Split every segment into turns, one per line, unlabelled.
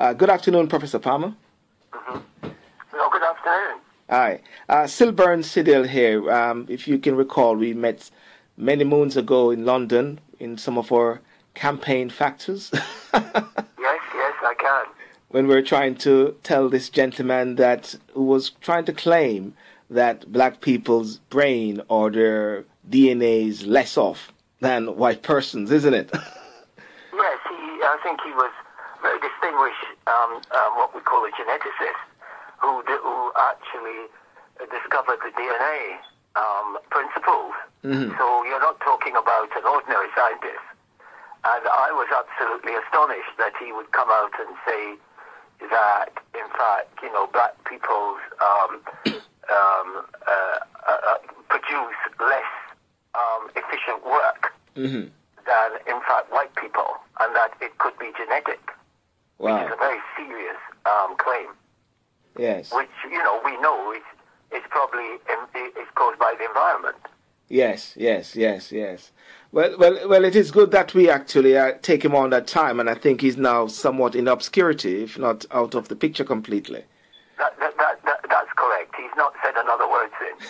Good afternoon, Professor Palmer.
Well, good afternoon.
Hi. Sylbourne Sydial here. If you can recall, we met many moons ago in London in some of our campaign factors.
Yes, I can.
When we were trying to tell this gentleman who was trying to claim that black people's brain or their DNA is less off than white persons, isn't it?
Yes, I think he was very distinguished, what we call a geneticist, who actually discovered the DNA principles. Mm-hmm. So you're not talking about an ordinary scientist. And I was absolutely astonished that he would come out and say that, in fact, black people's produce less efficient work
mm-hmm.
than, in fact, white people, and that it could be genetic.
Wow.
Which is a very serious claim.
Yes.
Which, we know is probably is caused by the environment.
Yes. Well, it is good that we actually take him on that time, and I think he's now somewhat in obscurity, if not out of the picture completely.
That's correct. He's not said another word since.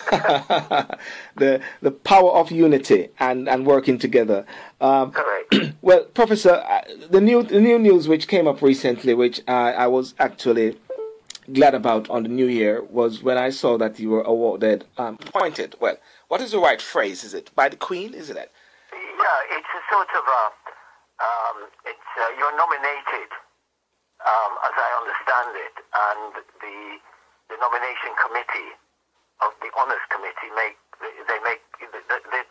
the power of unity and working together.
Correct.
Well, Professor, the new news which came up recently, which I was actually glad about on the New Year, was when I saw that you were awarded, appointed. Well, what is the right phrase? Is it by the Queen? Isn't it?
Yeah, it's a sort of you're nominated, as I understand it, and the nomination committee of the Honours Committee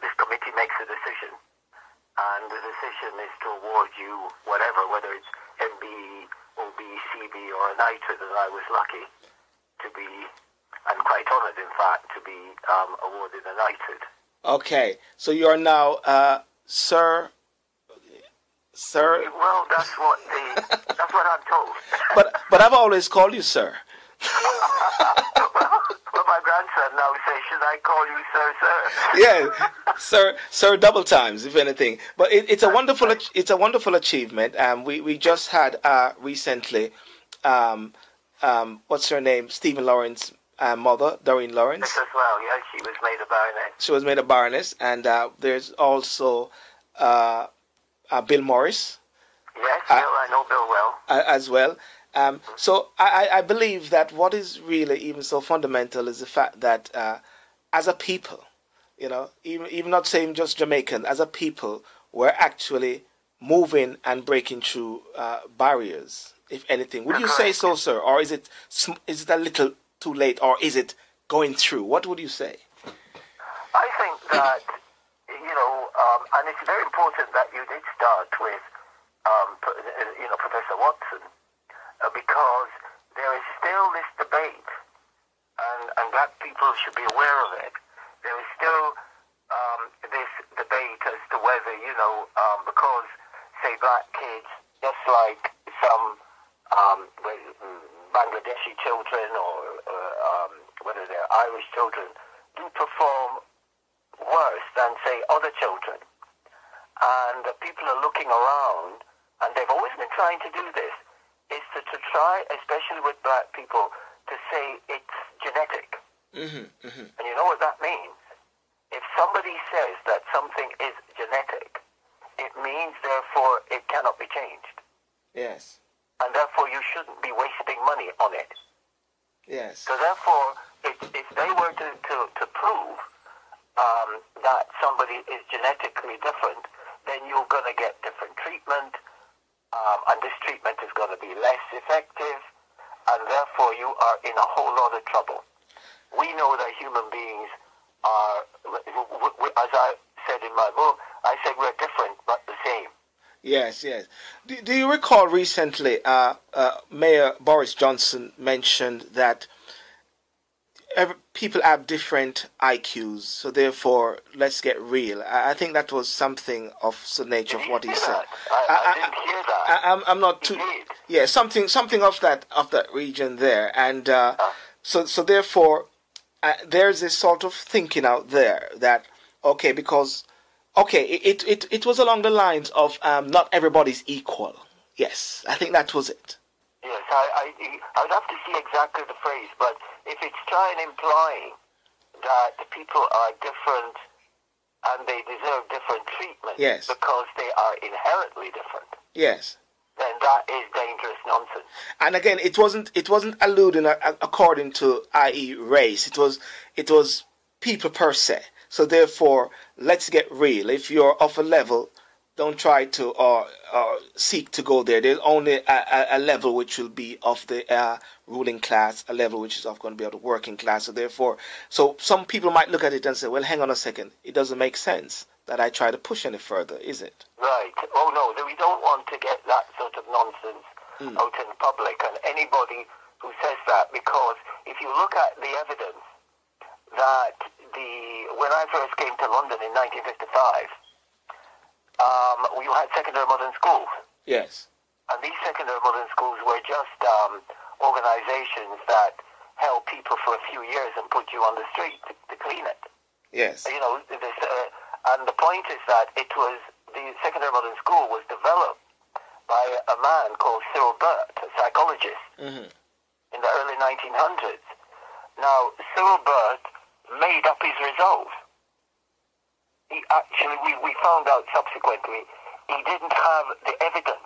this committee makes a decision, and the decision is to award you whether it's MBE, OBE, CB, or a knighthood, and I was lucky to be, and quite honoured in fact, to be awarded a knighthood.
Okay, so you are now Sir.
Well, that's what I'm told.
but I've always called you Sir.
Well, my grandson now says, "Should I call you Sir, sir?"
Yeah, Sir, double times, if anything. But it's a wonderful achievement. We just had recently, what's her name? Stephen Lawrence's mother, Doreen Lawrence.
As well, yeah, she was made a baroness.
She was made a baroness, and there's also Bill Morris.
Yes, Bill, I know Bill well.
As well. So I believe that what is really even so fundamental is the fact that as a people, even not saying just Jamaican, as a people, we're actually moving and breaking through barriers, if anything. Would you say so, sir? Or is it a little too late, or is it going through? What would you say?
I think that, and it's very important that you did start with, Professor Watson, because there is still this debate, and black people should be aware of it. There is still this debate as to whether, because, say, black kids, just like some Bangladeshi children or whether they're Irish children, do perform worse than, say, other children. And people are looking around, and they've always been trying to do this, is to try, especially with black people, to say it's genetic.
Mm-hmm, mm-hmm.
And you know what that means? If somebody says that something is genetic, it means, therefore, it cannot be changed.
Yes.
And therefore, you shouldn't be wasting money on it.
Yes.
So therefore, if they were to prove that somebody is genetically different, then you're going to get different treatment, and this treatment is going to be less effective, and therefore you are in a whole lot of trouble. We know that human beings are, as I said in my book, I said we're different but the same.
Yes. Do you recall recently Mayor Boris Johnson mentioned that people have different IQs, so therefore, let's get real. I think that was something of the nature of what he said.
I didn't hear that.
I'm not too. Yeah, something of that region there, and so therefore, there's this sort of thinking out there that it was along the lines of not everybody's equal. Yes, I think that was it.
Yes, I would have to see exactly the phrase, but if it's trying implying that the people are different and they deserve different treatment
Yes.
because they are inherently different,
Yes.
then that is dangerous nonsense.
And again, it wasn't alluding according to, i.e., race. It was people per se. So therefore, let's get real. If you're of a level, don't try to or seek to go there. There's only a level which will be of the ruling class, a level which is going to be of the working class. So therefore, some people might look at it and say, well, hang on a second. It doesn't make sense that I try to push any further, is it?
Right. Oh, no, we don't want to get that sort of nonsense out in public, and anybody who says that, because if you look at the evidence that when I first came to London in 1955, we had secondary modern schools.
Yes.
And these secondary modern schools were just organizations that held people for a few years and put you on the street to clean it.
Yes.
You know, and the point is that the secondary modern school was developed by a man called Sylbourne, a psychologist, in the early 1900s. Now, Sylbourne made up his results. He actually, we found out subsequently, he didn't have the evidence.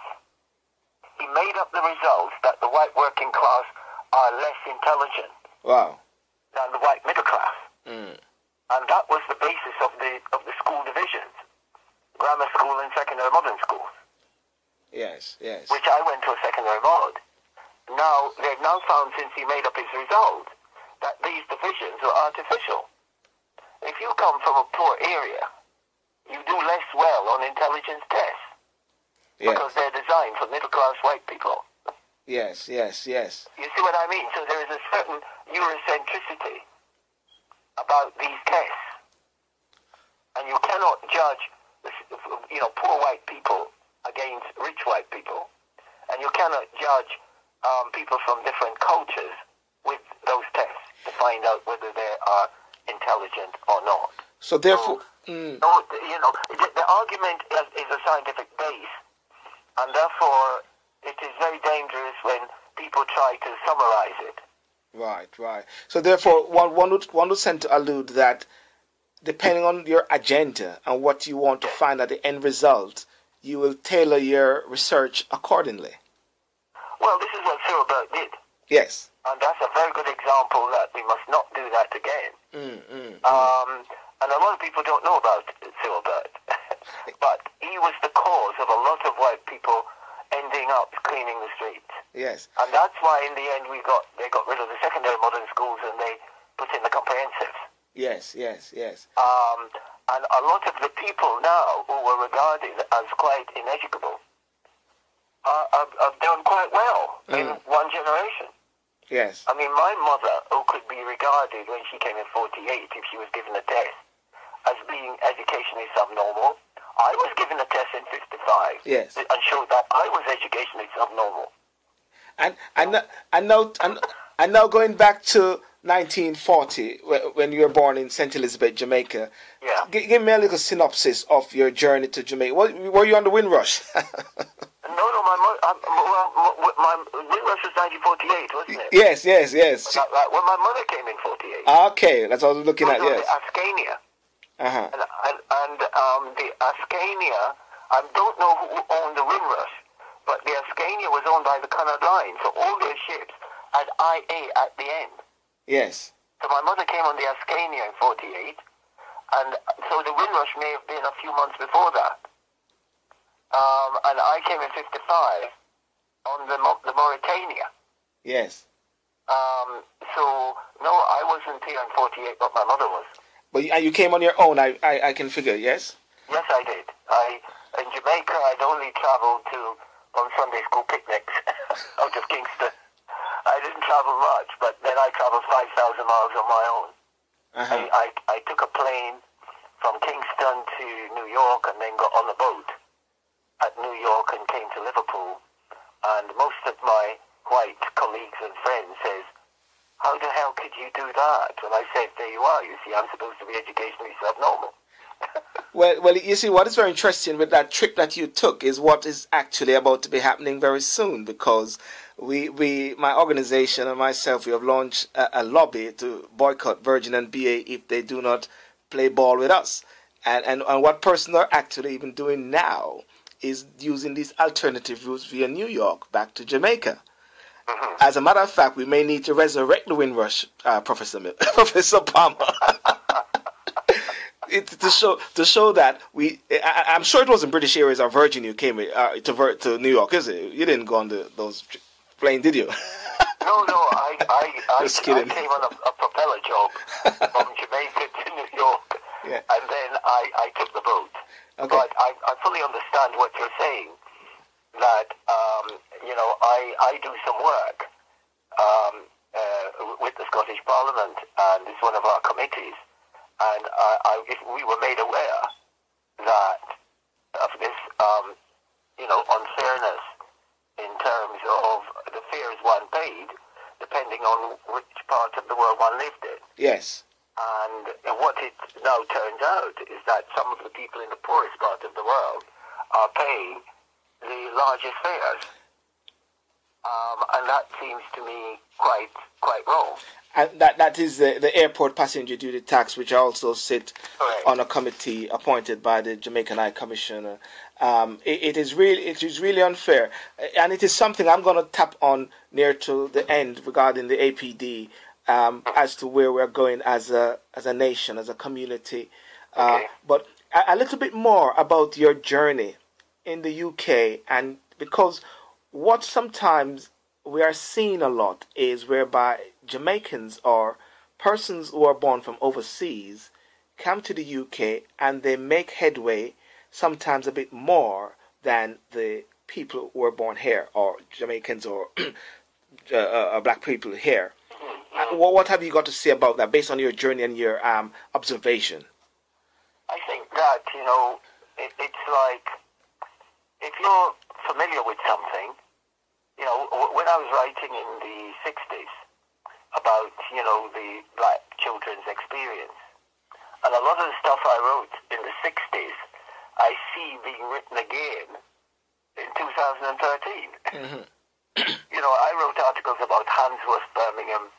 He made up the results that the white working class are less intelligent than the white middle class. And that was the basis of the school divisions, grammar school and secondary modern schools.
Yes, yes.
Which I went to a secondary mod. Now, they've now found, since he made up his results, that these divisions were artificial. If you come from a poor area, you do less well on intelligence tests. Yes. Because they're designed for middle-class white people.
Yes, yes, yes.
You see what I mean? So there is a certain Eurocentricity about these tests. And you cannot judge, poor white people against rich white people. And you cannot judge people from different cultures with those tests to find out whether they are intelligent or not.
So therefore...
the argument is a scientific base, and therefore it is very dangerous when people try to summarize it.
Right. So therefore, one would tend to allude that depending on your agenda and what you want to find at the end result, you will tailor your research accordingly.
Well, this is what Sylbourne did.
Yes.
And that's a very good example that we must not do that again. And a lot of people don't know about Sylbourne. But he was the cause of a lot of white people ending up cleaning the streets.
Yes.
And that's why in the end they got rid of the secondary modern schools and they put in the comprehensives.
Yes.
And a lot of the people now who were regarded as quite ineducable have done quite well in one generation.
Yes.
I mean, my mother, who could be regarded when she came in 48, if she was given a test, as being educationally subnormal, I was given a test in 55.
Yes.
And showed that I was educationally subnormal.
And now going back to 1940, when you were born in St. Elizabeth, Jamaica.
Yeah.
Give me a little synopsis of your journey to Jamaica. Were you on the Windrush?
No, my Windrush was 1948, wasn't it?
Yes.
When my mother came in 48.
Okay, that's what I was looking at, yes.
The Ascania.
Uh-huh.
And the Ascania, I don't know who owned the Windrush, but the Ascania was owned by the Cunard Line, so all their ships had IA at the end.
Yes.
So my mother came on the Ascania in 48, and so the Windrush may have been a few months before that. And I came in 55 on the Mauritania.
Yes.
So, no, I wasn't here in 48, but my mother was.
But you came on your own, I can figure, yes?
Yes, I did. In Jamaica, I'd only traveled on Sunday school picnics out of Kingston. I didn't travel much, but then I traveled 5,000 miles on my own. Uh-huh. I took a plane from Kingston to New York and then got on a boat at New York and came to Liverpool. And most of my white colleagues and friends says, how the hell could you do that? And I said, there you are, you see, I'm supposed to be educationally subnormal.
Well, you see, what is very interesting with that trip that you took is what is actually about to be happening very soon, because my organization and myself, we have launched a lobby to boycott Virgin and BA if they do not play ball with us. And what persons are actually even doing now is using these alternative routes via New York back to Jamaica. As a matter of fact, we may need to resurrect the Windrush, Professor Palmer. To show that I'm sure it wasn't British Airways or Virgin you came with, to New York, is it? You didn't go on those planes, did you?
No, I came on a propeller job from Jamaica to New York, and then I took the boat. Okay. But I fully understand what you're saying, that, I do some work with the Scottish Parliament, and it's one of our committees. And if we were made aware that of this, unfairness in terms of the fares one paid, depending on which part of the world one lived in.
Yes.
And what it now turns out is that some of the people in the poorest part of the world are paying the largest fares. And that seems to me quite wrong.
And that is the airport passenger duty tax, which I also sit on a committee appointed by the Jamaican High Commissioner. It is really unfair, and it is something I'm going to tap on near to the end regarding the APD, as to where we're going as a nation, as a community. But a little bit more about your journey in the UK, and because what sometimes we are seeing a lot is whereby Jamaicans or persons who are born from overseas come to the UK and they make headway sometimes a bit more than the people who are born here, or Jamaicans or black people here. What have you got to say about that based on your journey and your observation?
I think that, it's like, if you're familiar with something, when I was writing in the 60s about, the black children's experience, and a lot of the stuff I wrote in the 60s, I see being written again in 2013. I wrote articles about Handsworth, Birmingham,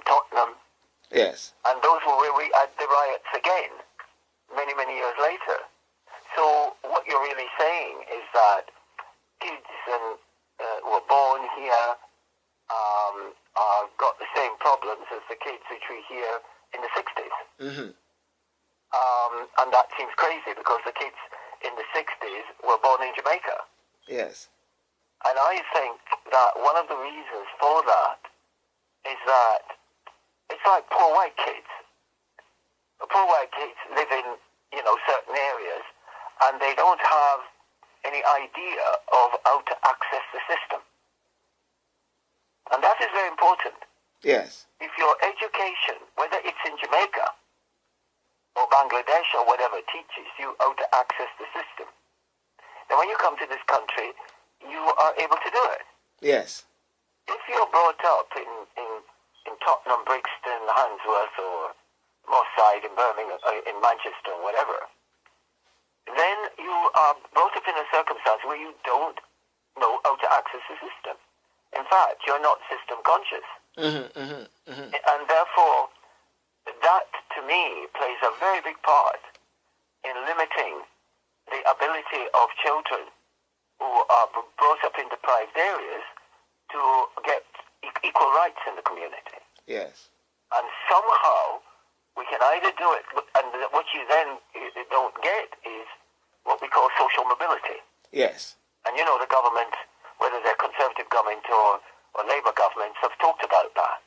Tottenham.
Yes.
And those were where we had the riots again, many, many years later. So what you're really saying is that kids who were born here got the same problems as the kids which we hear in the 60s. And that seems crazy because the kids in the 60s were born in Jamaica.
Yes.
And I think that one of the reasons for that is that it's like poor white kids. Poor white kids live in, certain areas, and they don't have any idea of how to access the system. And that is very important.
Yes.
If your education, whether it's in Jamaica or Bangladesh or whatever, teaches you how to access the system, then when you come to this country, you are able to do it.
Yes.
If you're brought up in Tottenham, Brixton, Handsworth, or Moss Side in Birmingham, in Manchester, or whatever, then you are brought up in a circumstance where you don't know how to access the system. In fact, you're not system conscious. And therefore, that, to me, plays a very big part in limiting the ability of children who are brought up in deprived areas to get equal rights in the community.
Yes.
And somehow, we can either do it, and what you then don't get is what we call social mobility.
Yes.
And the government, whether they're Conservative government or Labour governments, have talked about that.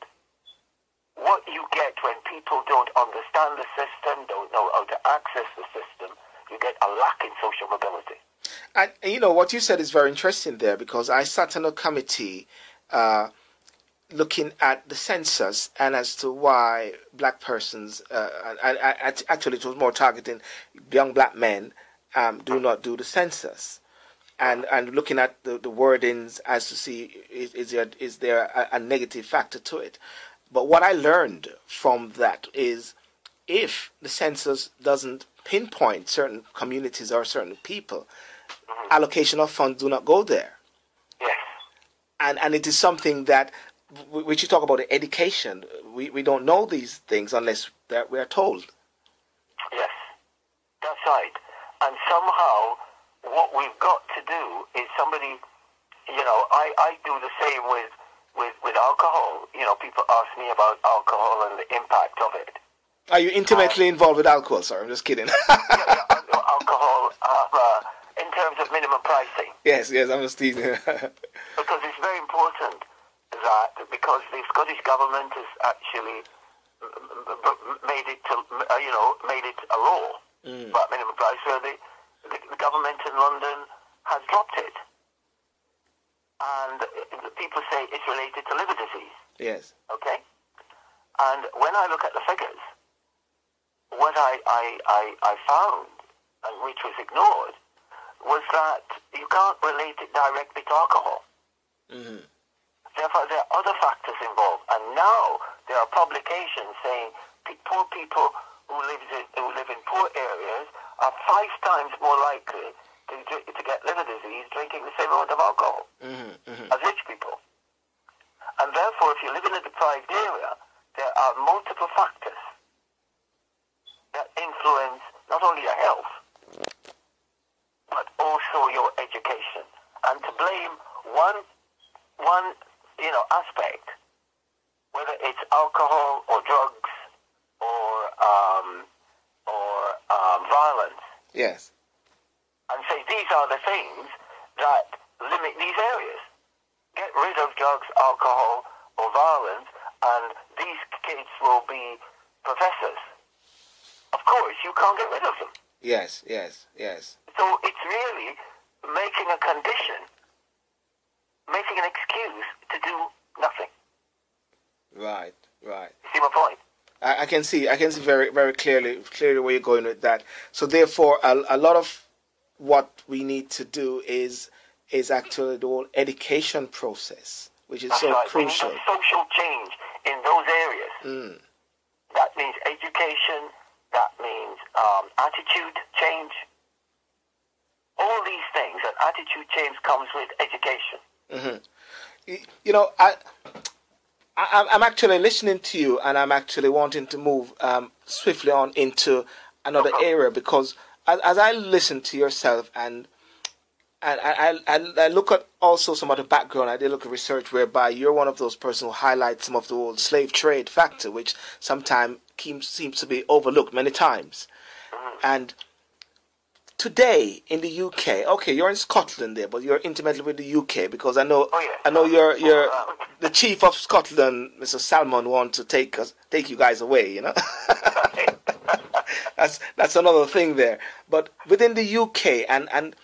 What you get when people don't understand the system, don't know how to access the system, you get a lack in social mobility.
And what you said is very interesting there, because I sat on a committee looking at the census and as to why black persons, actually it was more targeting young black men, do not do the census. And looking at the wordings as to see is there a negative factor to it. But what I learned from that is if the census doesn't pinpoint certain communities or certain people, allocation of funds do not go there.
Yes.
And it is something that, which you talk about the education, we don't know these things unless we are told.
Yes, that's right. And somehow, what we've got to do is somebody, I do the same with alcohol. People ask me about alcohol and the impact of it.
Are you intimately involved with alcohol, sir? I'm just kidding.
Alcohol, in terms of minimum pricing.
Yes, I'm just teasing.
Because it's very important that, because the Scottish government has actually made it a law about minimum price, so the government in London has dropped it. And people say it's related to liver disease.
Yes.
Okay? And when I look at the figures, what I found, and which was ignored, was that you can't relate it directly to alcohol.
Mm-hmm.
Therefore, there are other factors involved. And now there are publications saying poor people who live in poor areas are 5 times more likely to get liver disease drinking the same amount of alcohol as rich people. And therefore, if you live in a deprived area, there are multiple factors that influence not only your health, but also your education. And to blame one aspect, whether it's alcohol or drugs or violence,
yes,
and say these are the things that limit these areas. Get rid of drugs, alcohol, or violence, and these kids will be professors. Of course, you can't get rid of them.
Yes.
So it's really making a condition, making an excuse to do nothing.
Right.
See my point?
I can see very, very clearly where you're going with that. So therefore, a lot of what we need to do is actually the whole education process, which is
That's
so
right.
crucial.
We need a social change in those areas. That means education. That means attitude change. All these things, and attitude change comes with education.
I'm actually listening to you, and I'm actually wanting to move swiftly on into another area, because as I listen to yourself and I look at also some of the background, I did look at research whereby you're one of those persons who highlights some of the old slave trade factor, which sometimes seems to be overlooked many times. And today in the UK, okay, you're in Scotland there, but you're intimately with the UK, because I know you're the chief of Scotland, Mr. Salmon, want to take you guys away, That's another thing there. But within the UK and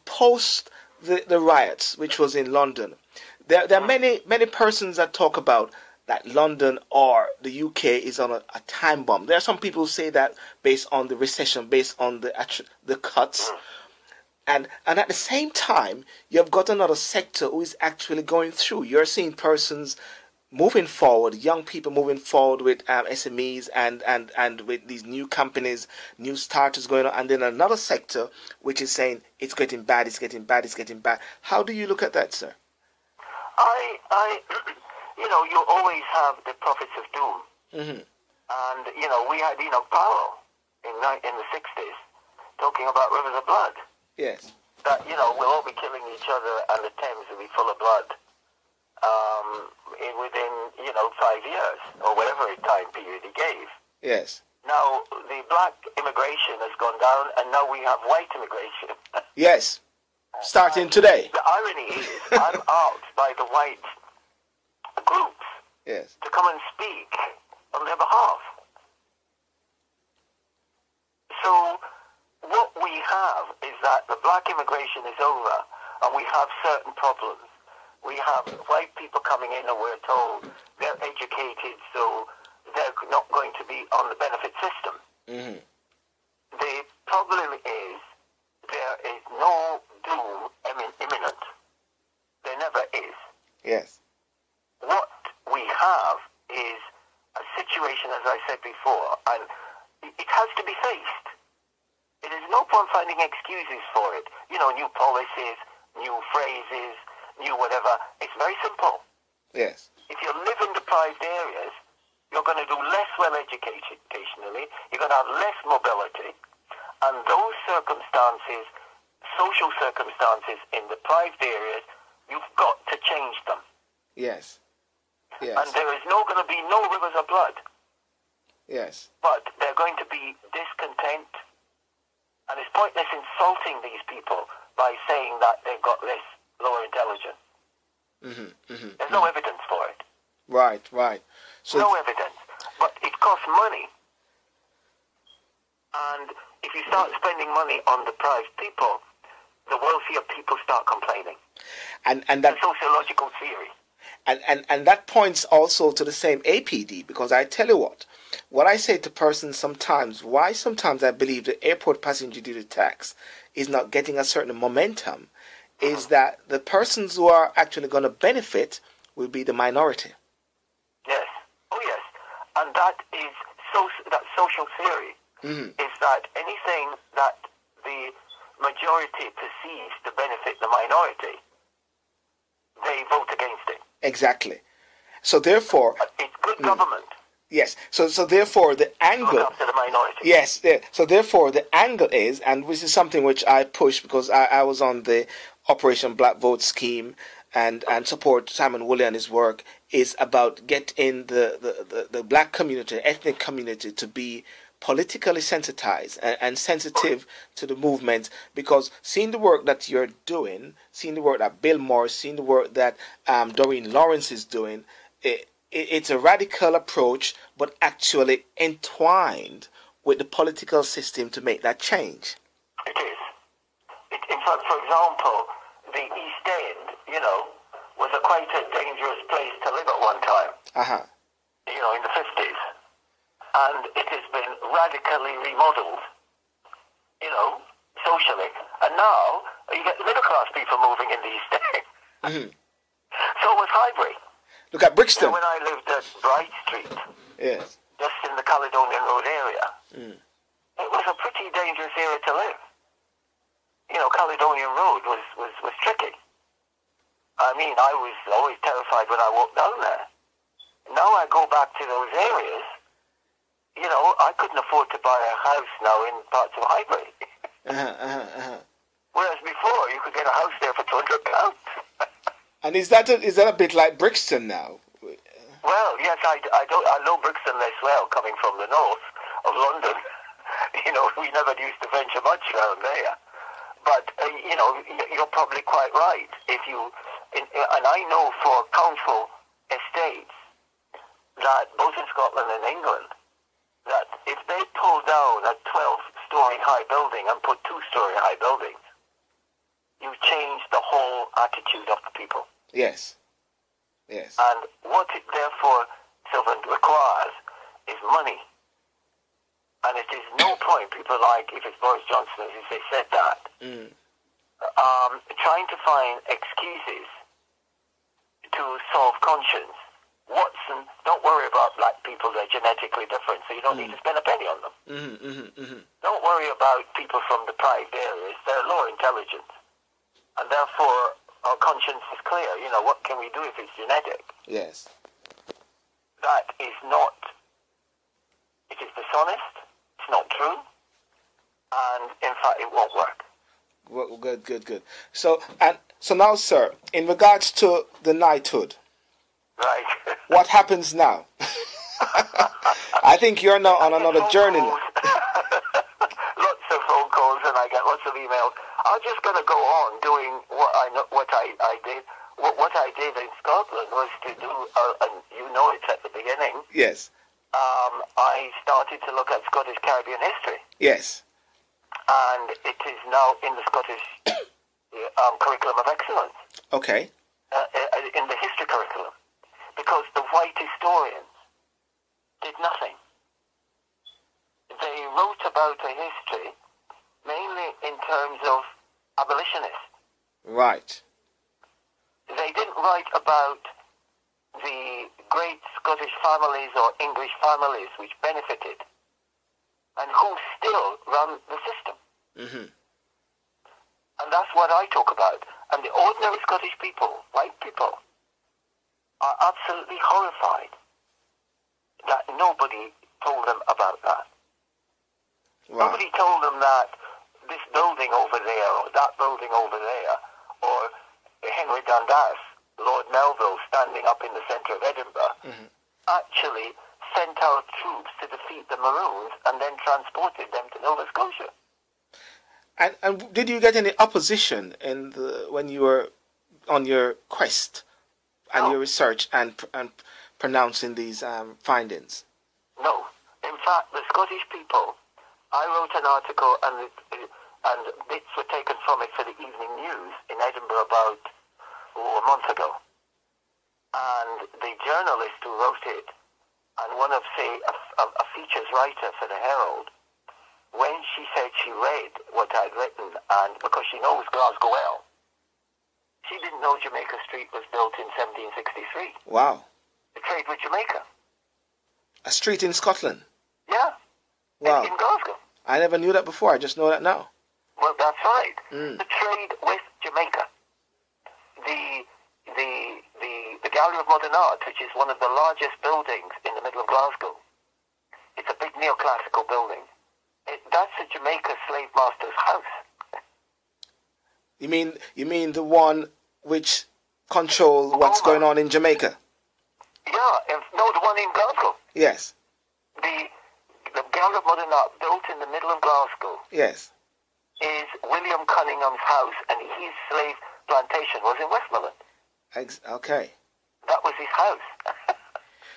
post the riots, which was in London, there are many persons that talk about that London or the UK is on a time bomb. There are some people who say that based on the recession, based on the cuts. And at the same time, you've got another sector who is actually going through. You're seeing persons moving forward, young people moving forward with SMEs and with these new companies, new starters going on. And then another sector which is saying it's getting bad, it's getting bad, it's getting bad. How do you look at that, sir?
You always have the prophets of doom. And, we had Powell in the 60s talking about rivers of blood.
Yes.
That, we'll all be killing each other and the Thames will be full of blood within, 5 years or whatever time period he gave.
Yes.
Now, the black immigration has gone down and now we have white immigration.
Yes. Starting today.
The irony is I'm asked by the white groups to come and speak on their behalf. So what we have is that the black immigration is over and we have certain problems. We have white people coming in and we're told they're educated, so they're not going to be on the benefit system. The problem is there is no doom imminent. There never is.
Yes.
What we have is a situation, as I said before, and it has to be faced. There is no point finding excuses for it. You know, new policies, new phrases, new whatever. It's very simple.
Yes.
If you live in deprived areas, you're going to do less well educationally, you're going to have less mobility, and those circumstances, social circumstances in deprived areas, you've got to change them.
Yes. Yes.
And there is going to be no rivers of blood.
Yes.
But they're going to be discontent, and it's pointless insulting these people by saying that they've got less lower intelligence. There's no evidence for it.
Right, right. So
no evidence. But it costs money. And if you start spending money on deprived people, the wealthier people start complaining.
And that
sociological theory.
And that points also to the same APD, because I tell you what I say to persons sometimes, why sometimes I believe the airport passenger duty tax is not getting a certain momentum, is that the persons who are actually going to benefit will be the minority.
Yes. Oh, yes. And that is that social theory is that anything that the majority perceives to benefit the minority, they vote against it.
Exactly. So therefore,
it's good government.
Yes. So therefore the angle.
Look after the minority.
Yes. Yeah. So therefore the angle is, and this is something which I push because I was on the Operation Black Vote scheme and support Simon Woolley and his work, is about getting the black community, ethnic community, to be politically sensitized and sensitive to the movement, because seeing the work that you're doing, seeing the work that Bill Morris, seeing the work that Doreen Lawrence is doing, it's a radical approach, but actually entwined with the political system to make that change.
It is. In fact, for example, the East End, was quite a dangerous place to live at one time. In the 50s. And it has been radically remodeled, socially. And now you get middle-class people moving in the East End. So was Highbury.
Look at Brixton.
When I lived at Bright Street,
yes,
just in the Caledonian Road area, it was a pretty dangerous area to live. Caledonian Road was tricky. I mean, I was always terrified when I walked down there. Now I go back to those areas, I couldn't afford to buy a house now in parts of Highbury. Whereas before, you could get a house there for £200.
And is that a bit like Brixton now?
Well, yes, I know Brixton less well, coming from the north of London. We never used to venture much around there. But, you're probably quite right. And I know for council estates that both in Scotland and England, that if they pull down a 12-story high building and put 2-story high buildings, you change the whole attitude of the people.
Yes. Yes.
And what it therefore, Sylbourne, requires is money. And it is no point, people like, if it's Boris Johnson, as they said that, trying to find excuses to solve conscience. Watson, don't worry about black people, they're genetically different, so you don't need to spend a penny on them. Don't worry about people from deprived areas, they're lower intelligence. And therefore, our conscience is clear. What can we do if it's genetic?
Yes.
That is not, it is dishonest, it's not true, and in fact it won't work.
Well, good. So now, sir, in regards to the knighthood,
right?
What happens now? I think you're now on another journey.
Lots of phone calls, and I get lots of emails. I'm just going to go on doing what I did. What I did in Scotland was to do, and it's at the beginning.
Yes.
I started to look at Scottish Caribbean history.
Yes.
And it is now in the Scottish curriculum of excellence.
Okay.
In the history curriculum. Because the white historians did nothing. They wrote about a history mainly in terms of abolitionists.
Right.
They didn't write about the great Scottish families or English families which benefited and who still run the system.
Mm-hmm.
And that's what I talk about. And the ordinary Scottish people, white people, are absolutely horrified that nobody told them about that.
Wow.
Nobody told them that this building over there, or that building over there, or Henry Dundas, Lord Melville standing up in the centre of Edinburgh,
mm-hmm.
actually sent out troops to defeat the Maroons and then transported them to Nova Scotia.
And did you get any opposition when you were on your quest and your research and pronouncing these findings?
No. In fact, the Scottish people, I wrote an article and bits were taken from it for the Evening News in Edinburgh about a month ago. And the journalist who wrote it, and one of, say, a features writer for the Herald, when she said she read what I'd written, and because she knows Glasgow well, she didn't know Jamaica Street was built in 1763.
Wow.
To trade with Jamaica.
A street in Scotland?
Yeah.
Wow.
In Glasgow.
I never knew that before. I just know that now.
Well, that's right.
Mm.
To trade with Jamaica. The Gallery of Modern Art, which is one of the largest buildings in the middle of Glasgow, it's a big neoclassical building. That's a Jamaica slave master's house.
You mean the one which controls what's going on in Jamaica?
Yeah, no, the one in Glasgow.
Yes.
The Gallery of Modern Art, built in the middle of Glasgow,
yes,
is William Cunningham's house, and his slave plantation was in Westmoreland.
Okay.
That was his house.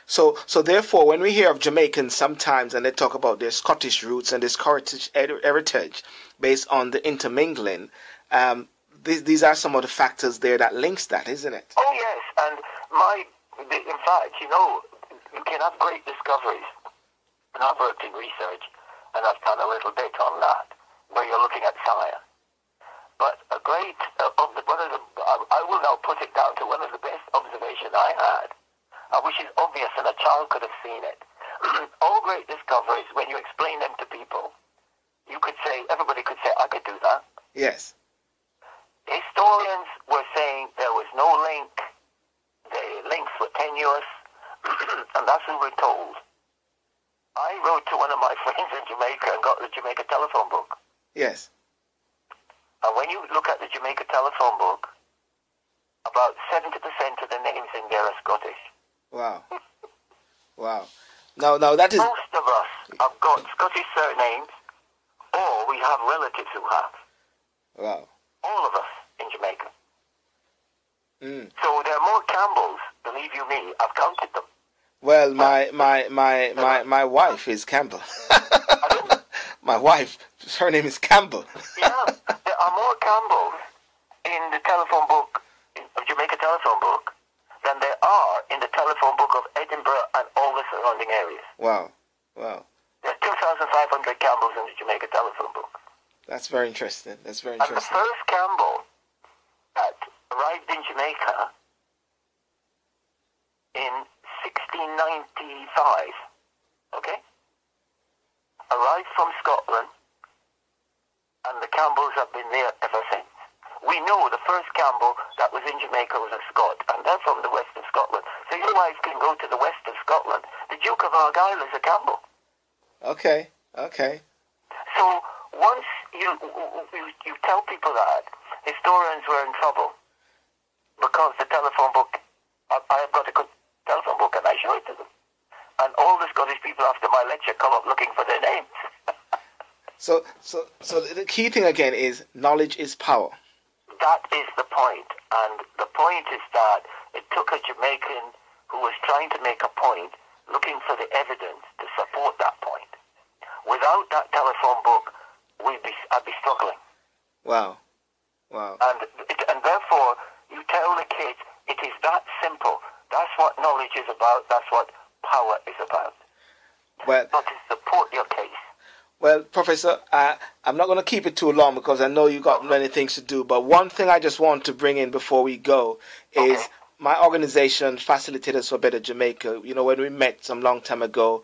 So therefore, when we hear of Jamaicans sometimes, and they talk about their Scottish roots and this Scottish heritage based on the intermingling, these are some of the factors there that links that, isn't it?
Oh yes, and in fact, you can have great discoveries, and I've worked in research, and I've done a little bit on that, where you're looking at science. But a great, I will now put it down to one of the best observations I had, which is obvious and a child could have seen it. All great discoveries, when you explain them to people, everybody could say, I could do that.
Yes.
Historians were saying there was no link, the links were tenuous, and that's what we're told. I wrote to one of my friends in Jamaica and got the Jamaica telephone book.
Yes.
And when you look at the Jamaica telephone book, about 70% of the names in there are Scottish.
Wow. Wow. Now that is...
Most of us have got Scottish surnames, or we have relatives who have.
Wow.
All of us in Jamaica.
Mm.
So there are more Campbells, believe you me, I've counted them.
Well, my wife is Campbell. My wife, her name is Campbell.
Yeah, there are more Campbells in the telephone book, of Jamaica telephone book, than there are in the telephone book of Edinburgh and all the surrounding areas.
Wow, wow.
There are 2,500 Campbells in the Jamaica telephone book.
That's very interesting. That's very
And
interesting.
the first Campbell that arrived in Jamaica in 1695, okay, arrived from Scotland, and the Campbells have been there ever since. We know the first Campbell that was in Jamaica was a Scot, and they're from the west of Scotland. So your wife can go to the west of Scotland. The Duke of Argyll is a Campbell.
Okay, okay.
So once you tell people that, historians were in trouble because the telephone book, I've got a good telephone book and I show it to them. And all the Scottish people after my lecture come up looking for their names.
So the key thing again is knowledge is power.
That is the point. And the point is that it took a Jamaican who was trying to make a point, looking for the evidence to support that point. Without that telephone book, I'd be struggling.
Wow. Wow.
And therefore, you tell the kids, it is that simple. That's what knowledge is about. That's what power is about.
Well,
not to support your case.
Well, Professor, I'm not going to keep it too long because I know you got many things to do. But one thing I just want to bring in before we go is my organization, Facilitators for Better Jamaica, you know, when we met some long time ago,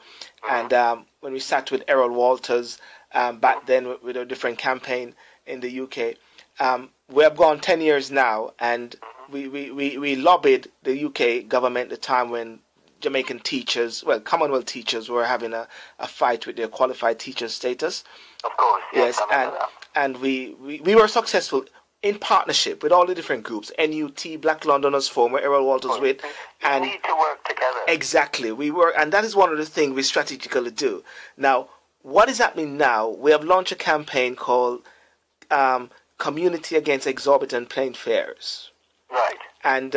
and when we sat with Errol Walters back then with a different campaign in the UK, we have gone 10 years now, and we lobbied the UK government at the time when Jamaican teachers, well, Commonwealth teachers were having a fight with their qualified teacher status.
Of course, yes,
and we were successful in partnership with all the different groups, NUT, Black Londoners Forum, where Errol Walters with, and
we need to work together.
Exactly, we were, and that is one of the things we strategically do. Now, what is happening now? We have launched a campaign called Community Against Exorbitant Plane Fares.
Right.
And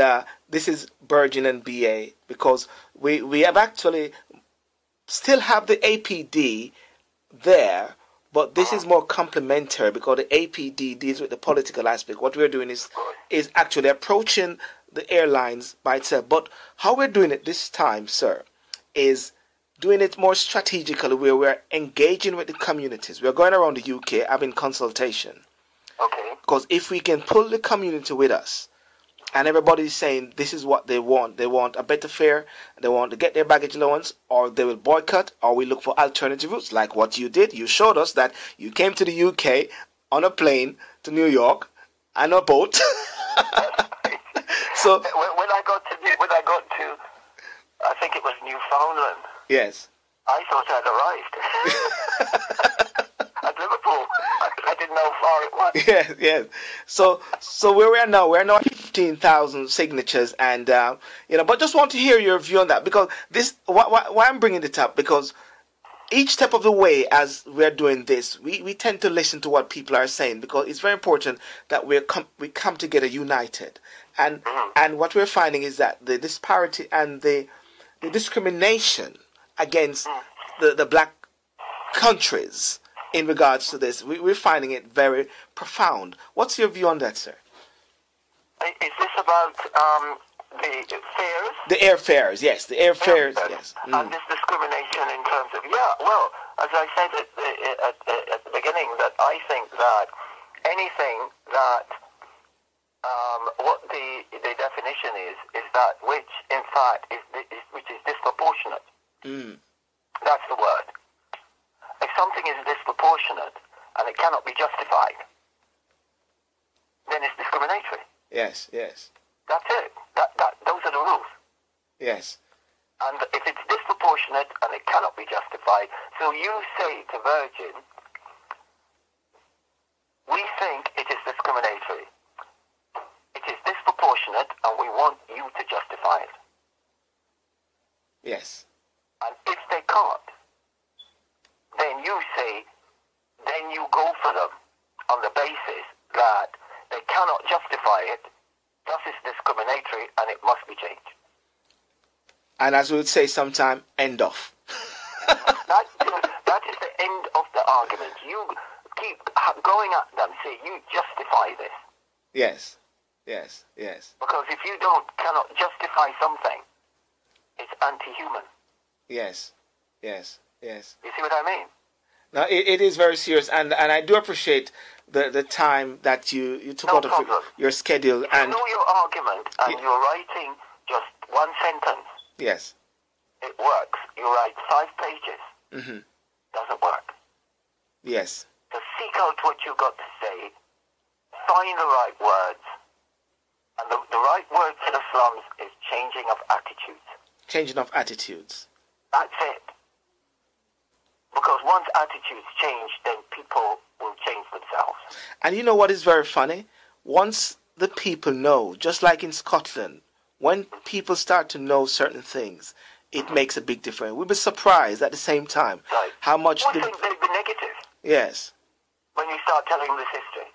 this is Virgin and BA, because we have actually still have the APD there, but this is more complementary because the APD deals with the political aspect. What we're doing is actually approaching the airlines by itself. But how we're doing it this time, sir, is doing it more strategically, where we're engaging with the communities. We're going around the UK having consultation.
Okay.
Because if we can pull the community with us, and everybody's saying this is what they want a better fare, they want to get their baggage allowance, or they will boycott, or we look for alternative routes, like what you did. You showed us that you came to the UK on a plane to New York and a boat. So
when I got to, I think it was Newfoundland.
Yes.
I thought I'd arrived at Liverpool. I didn't know how far it was.
Yes, yes. So where we are now, we're now 15,000 signatures, and but just want to hear your view on that, because this, why I'm bringing it up, because each step of the way as we're doing this, we tend to listen to what people are saying, because it's very important that we come together united, and what we're finding is that the disparity and the discrimination against the black countries in regards to this, we're finding it very profound. What's your view on that, sir?
Is this about the fares?
The airfares, yes. The airfares, yes.
And this discrimination in terms of, well, as I said at the beginning, that I think that anything that, what the definition is that which, in fact, which is disproportionate. That's the word. If something is disproportionate and it cannot be justified, then it's discriminatory.
Yes, yes.
That's it. Those are the rules.
Yes.
And if it's disproportionate and it cannot be justified, so you say to Virgin, we think it is discriminatory. It is disproportionate and we want you to justify it.
Yes.
And if they can't, then you say, then you go for them on the basis that they cannot justify it, thus it's discriminatory and it must be changed.
And as we would say sometime, end off.
That is the end of the argument. You keep going at them, say, you justify this.
Yes, yes, yes.
Because if you cannot justify something, it's anti-human. Yes,
yes, yes.
You see what I mean?
Now, it is very serious, and I do appreciate the time that you took out of your schedule.
If you know your argument and you're writing just one sentence.
Yes.
It works. You write 5 pages. Doesn't work.
Yes.
So seek out what you got to say, find the right words, and the right word for the slums is changing of attitudes.
Changing of attitudes.
That's it. Because once attitudes change, then people will change themselves.
And you know what is very funny? Once the people know, just like in Scotland, when people start to know certain things, it makes a big difference. We'll be surprised at the same time how much...
One thing, they'll be negative.
Yes.
When you start telling this history.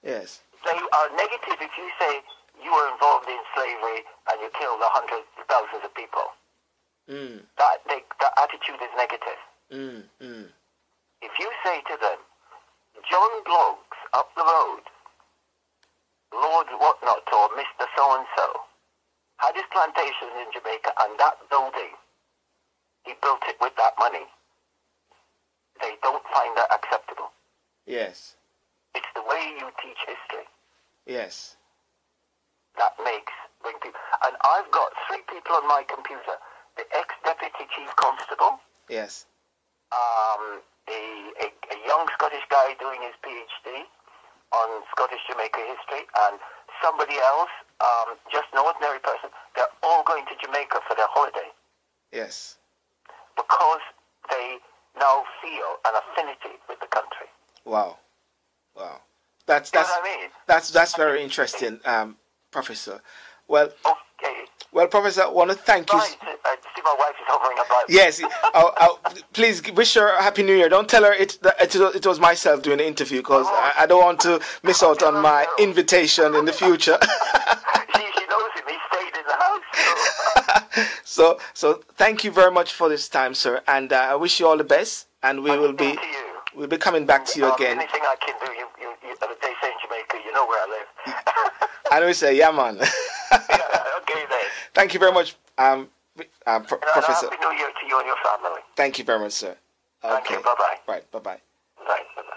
Yes.
They are negative if you say you were involved in slavery and you killed hundreds of thousands of people. That attitude is negative. If you say to them, John Bloggs up the road, Lord whatnot, or Mr. So-and-so, had his plantations in Jamaica, and that building, he built it with that money, they don't find that acceptable.
Yes.
It's the way you teach history.
Yes.
That makes bring people. And I've got 3 people on my computer. The ex-deputy chief constable.
Yes.
A young Scottish guy doing his PhD on Scottish Jamaica history, and somebody else, just an ordinary person. They're all going to Jamaica for their holiday.
Yes.
Because they now feel an affinity with the country.
Wow. Wow. That's
you know what I mean?
That's very interesting, Professor. Well,
okay.
Well, Professor, I want to thank you.
Right, see, my wife is hovering about.
Yes. Please wish her a Happy New Year. Don't tell her it was myself doing the interview, because I don't want to miss out on my invitation in the future.
She knows him. He stayed in the house.
So thank you very much for this time, sir, and I wish you all the best. And we'll be coming back to you again.
Anything I can do, they say in Jamaica, you know where I live.
And we say, yeah, man.
Yeah, okay then.
Thank you very much, Professor.
Happy New Year to you and your family.
Thank you very much, sir. Okay.
Thank you. Bye-bye.
Right, bye-bye.
Right, bye-bye.